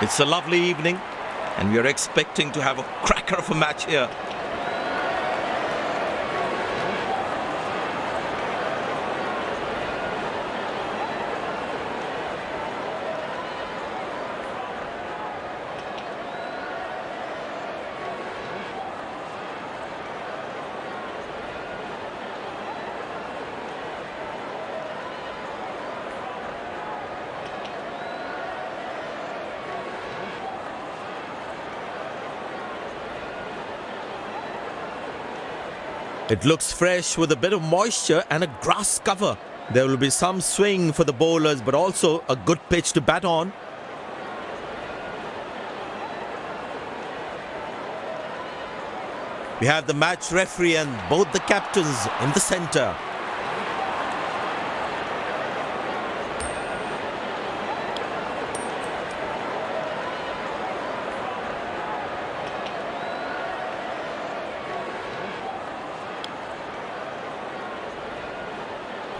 It's a lovely evening and we are expecting to have a cracker of a match here. It looks fresh with a bit of moisture and a grass cover. There will be some swing for the bowlers, but also a good pitch to bat on. We have the match referee and both the captains in the centre.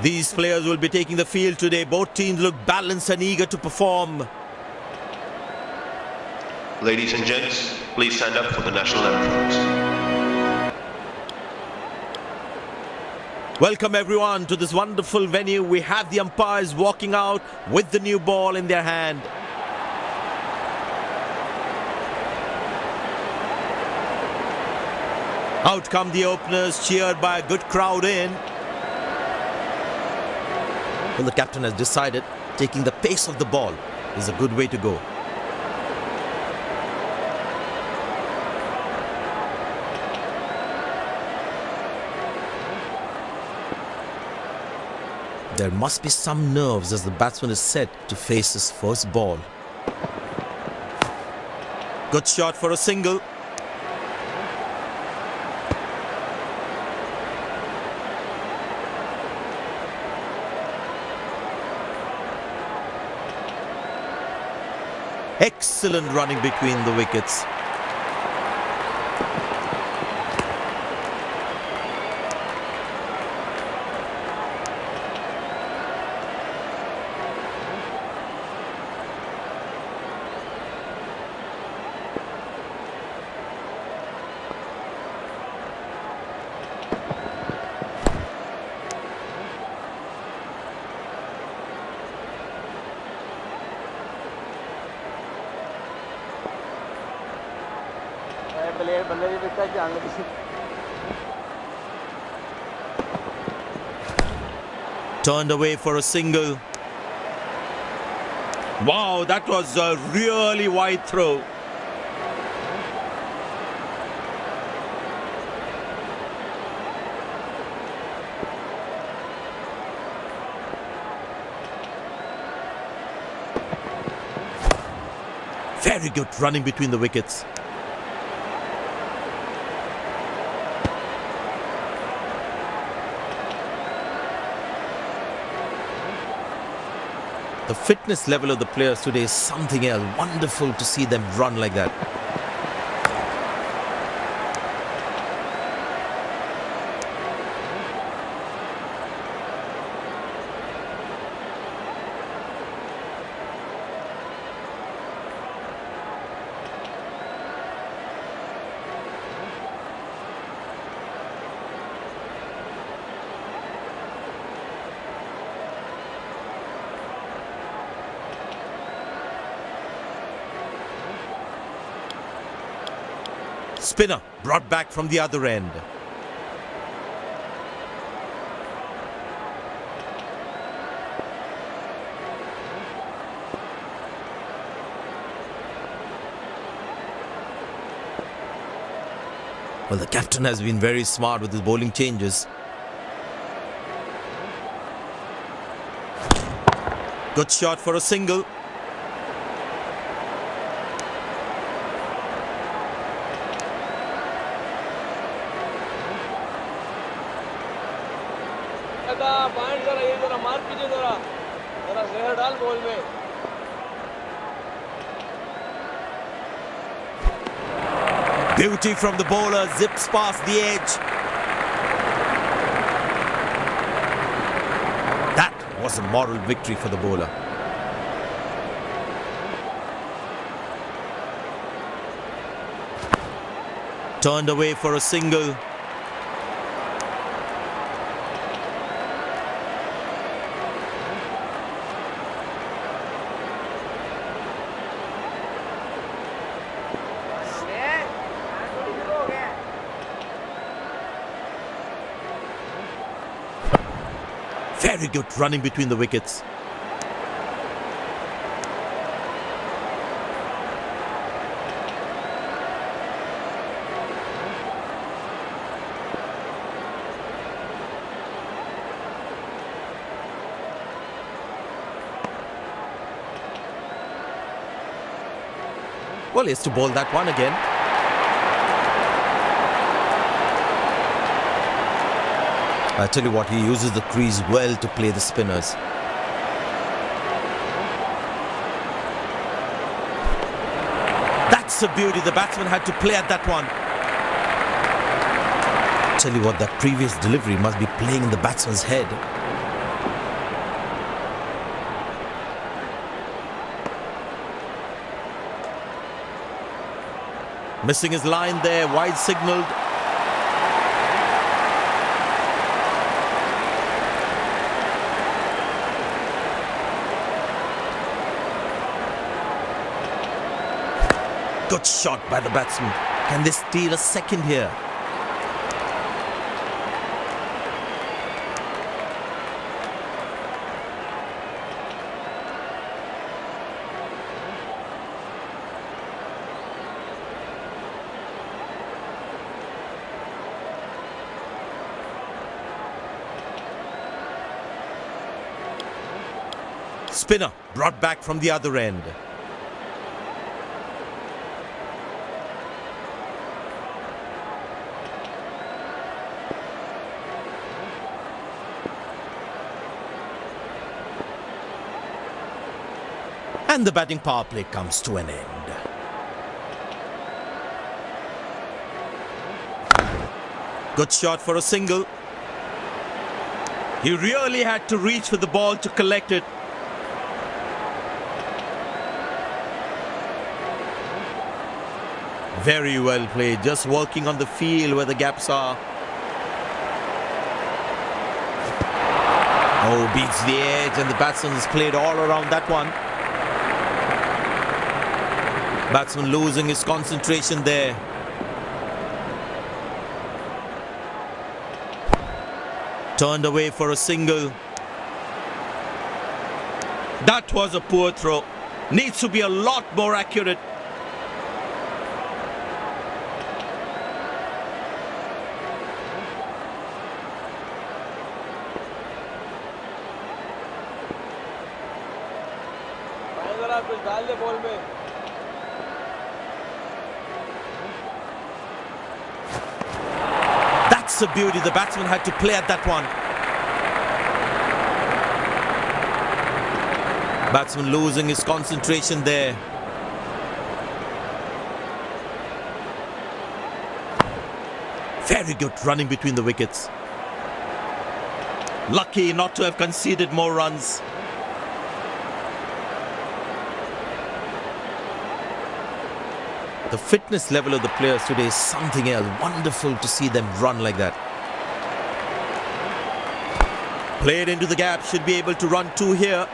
These players will be taking the field today. Both teams look balanced and eager to perform. Ladies and gents, please stand up for the national anthems. Welcome everyone to this wonderful venue. We have the umpires walking out with the new ball in their hand. Out come the openers, cheered by a good crowd in. Well, the captain has decided taking the pace of the ball is a good way to go. There must be some nerves as the batsman is set to face his first ball. Good shot for a single. Excellent running between the wickets. Turned away for a single. Wow, that was a really wide throw. Very good running between the wickets. The fitness level of the players today is something else. Wonderful to see them run like that. Spinner brought back from the other end. Well, the captain has been very smart with his bowling changes. Good shot for a single. Beauty from the bowler, zips past the edge. That was a moral victory for the bowler. Turned away for a single. Very good running between the wickets. Well, he has to bowl that one again. I tell you what, he uses the crease well to play the spinners. That's a beauty. The batsman had to play at that one. I tell you what, that previous delivery must be playing in the batsman's head. Missing his line there, wide signalled. Good shot by the batsman. Can they steal a second here? Spinner brought back from the other end. And the batting power play comes to an end. Good shot for a single. He really had to reach for the ball to collect it. Very well played, just working on the field where the gaps are. Oh, beats the edge, and the batsman has played all around that one. Batsman losing his concentration there. Turned away for a single. That was a poor throw. Needs to be a lot more accurate. That's a beauty. The batsman had to play at that one. Batsman losing his concentration there. Very good running between the wickets. Lucky not to have conceded more runs. The fitness level of the players today is something else. Wonderful to see them run like that. Played into the gap, should be able to run two here.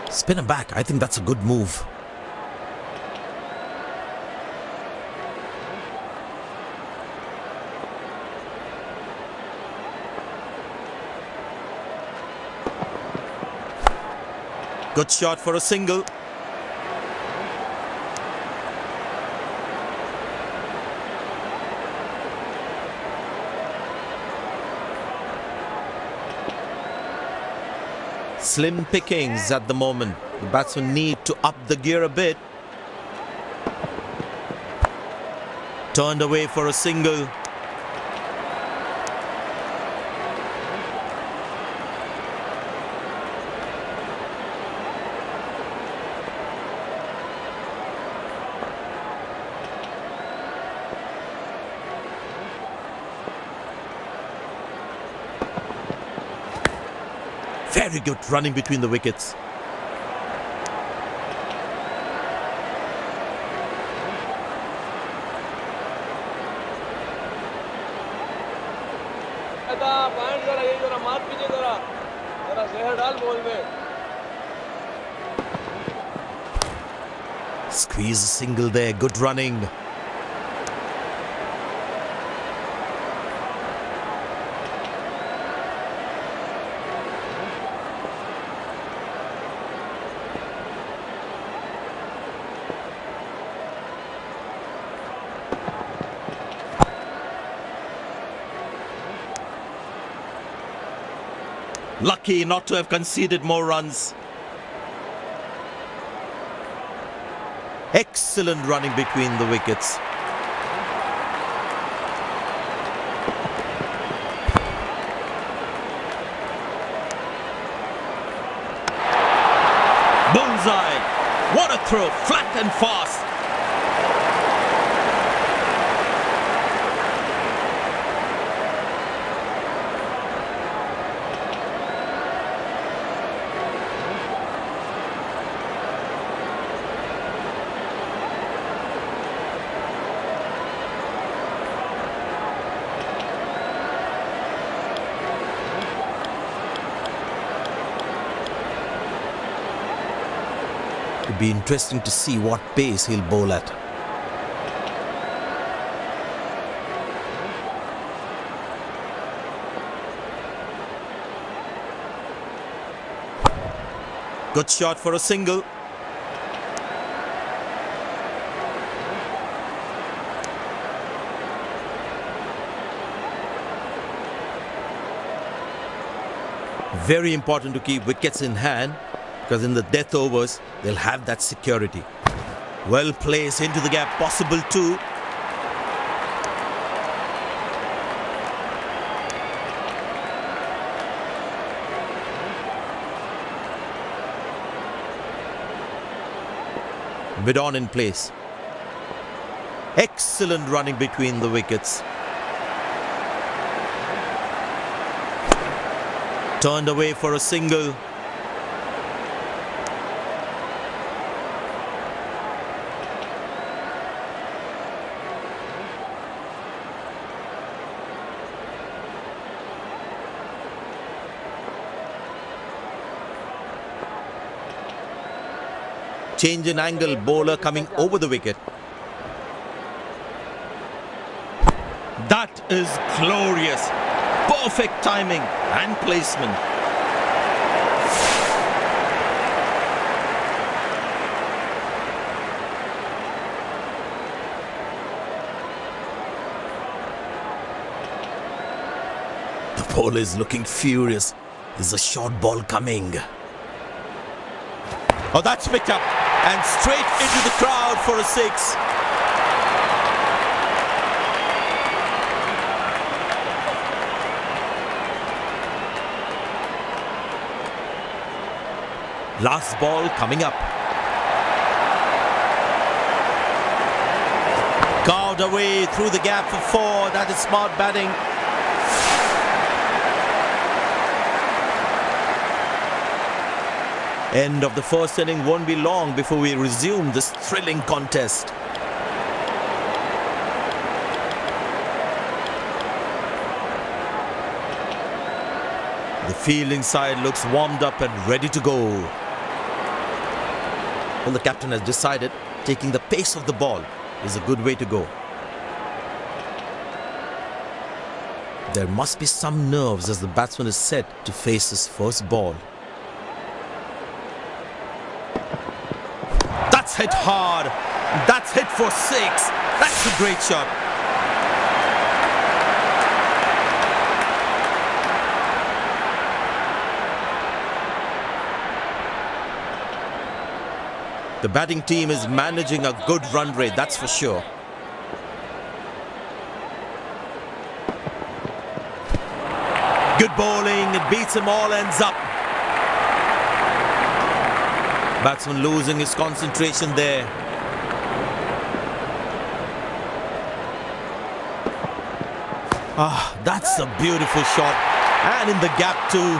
Spin him back. I think that's a good move. Good shot for a single. Slim pickings at the moment. The batsmen need to up the gear a bit. Turned away for a single. Very good running between the wickets. Squeeze a single there, good running. Lucky not to have conceded more runs. Excellent running between the wickets. Bullseye! What a throw, flat and fast. It'll be interesting to see what pace he'll bowl at. Good shot for a single. Very important to keep wickets in hand, because in the death overs, they'll have that security. Well placed into the gap, possible too. Mid on in place. Excellent running between the wickets. Turned away for a single. Change in angle, bowler coming over the wicket. That is glorious. Perfect timing and placement. The bowler is looking furious. There's a short ball coming. Oh, that's picked up and straight into the crowd for a six. Last ball coming up. Carved away through the gap for four. That is smart batting. End of the first inning won't be long before we resume this thrilling contest. The fielding side looks warmed up and ready to go. Well, the captain has decided taking the pace of the ball is a good way to go. There must be some nerves as the batsman is set to face his first ball. That's hit hard. That's hit for six. That's a great shot. The batting team is managing a good run rate, that's for sure. Good bowling, it beats him all ends up. Batsman losing his concentration there. Ah, that's a beautiful shot. And in the gap too.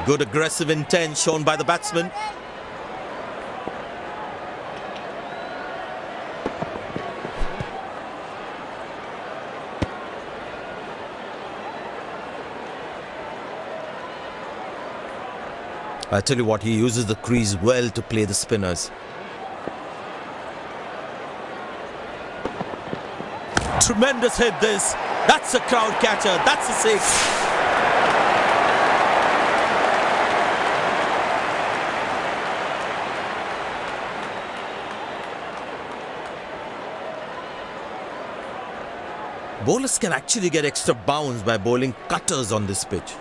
Good aggressive intent shown by the batsman. I tell you what, he uses the crease well to play the spinners. Tremendous hit this. That's a crowd catcher. That's a six. Bowlers can actually get extra bounce by bowling cutters on this pitch.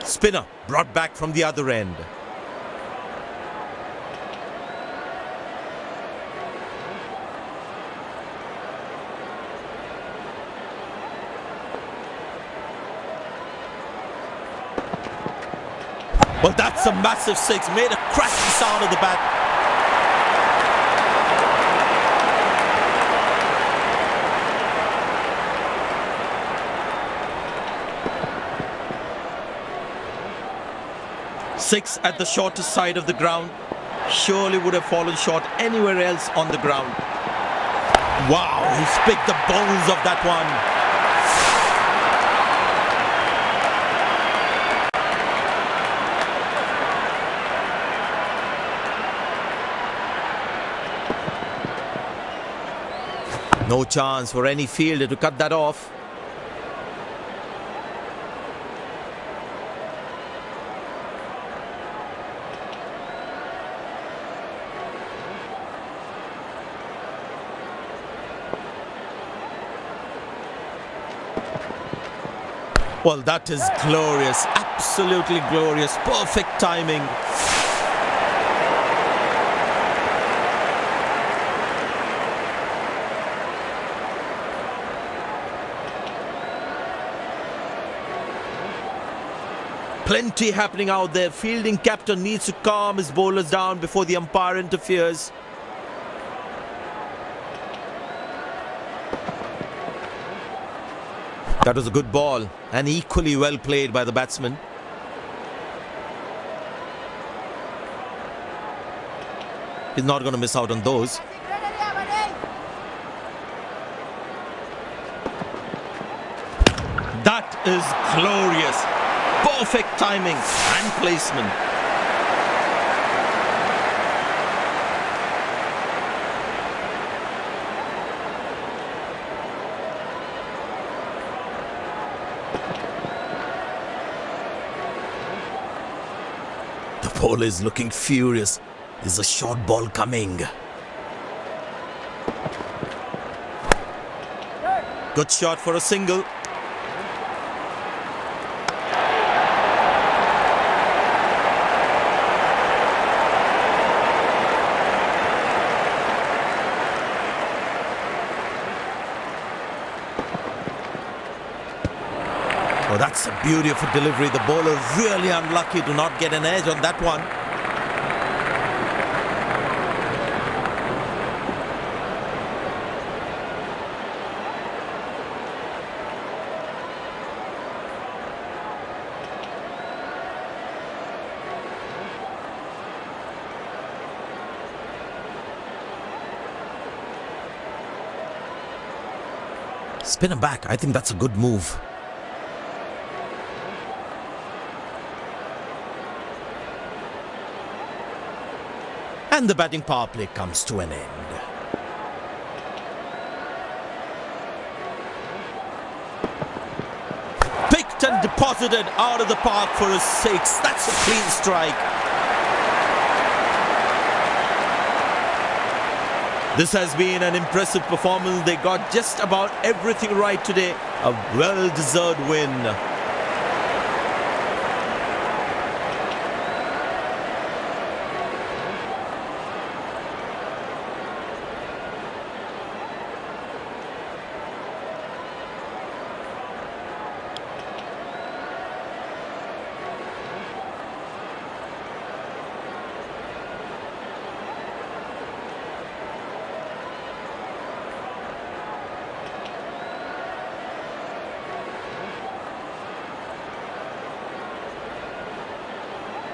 Spinner brought back from the other end. Well, that's a massive six. Made a cracking sound of the bat. Six at the shortest side of the ground. Surely would have fallen short anywhere else on the ground. Wow, he's picked the bones of that one. No chance for any fielder to cut that off. Well, that is glorious, absolutely glorious, perfect timing. Plenty happening out there. Fielding captain needs to calm his bowlers down before the umpire interferes. That was a good ball and equally well played by the batsman. He's not going to miss out on those. That is glorious. Perfect timing and placement. The bowler is looking furious. Is a short ball coming? Good shot for a single. Oh, that's a beautiful delivery. The bowler really unlucky to not get an edge on that one. Spin him back. I think that's a good move. And the batting power play comes to an end. Picked and deposited out of the park for a 6. That's a clean strike. This has been an impressive performance. They got just about everything right today. A well-deserved win.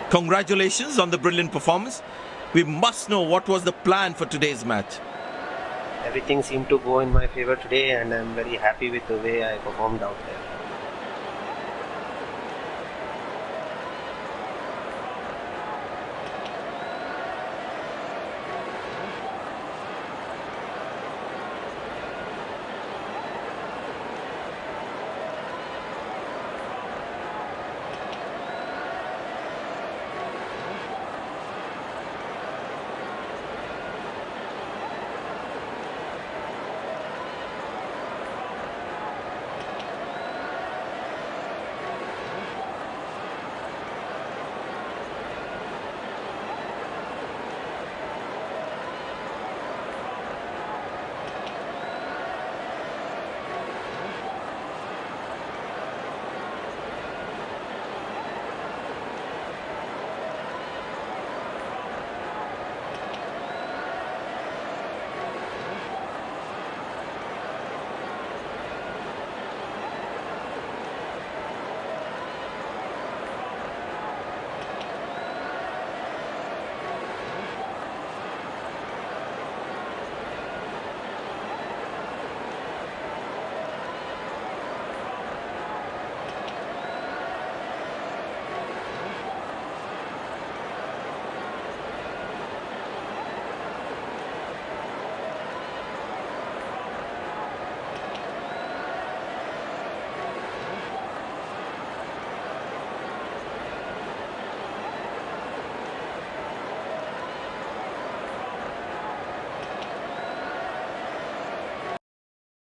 Congratulations on the brilliant performance. We must know what was the plan for today's match. Everything seemed to go in my favor today, and I'm very happy with the way I performed out there.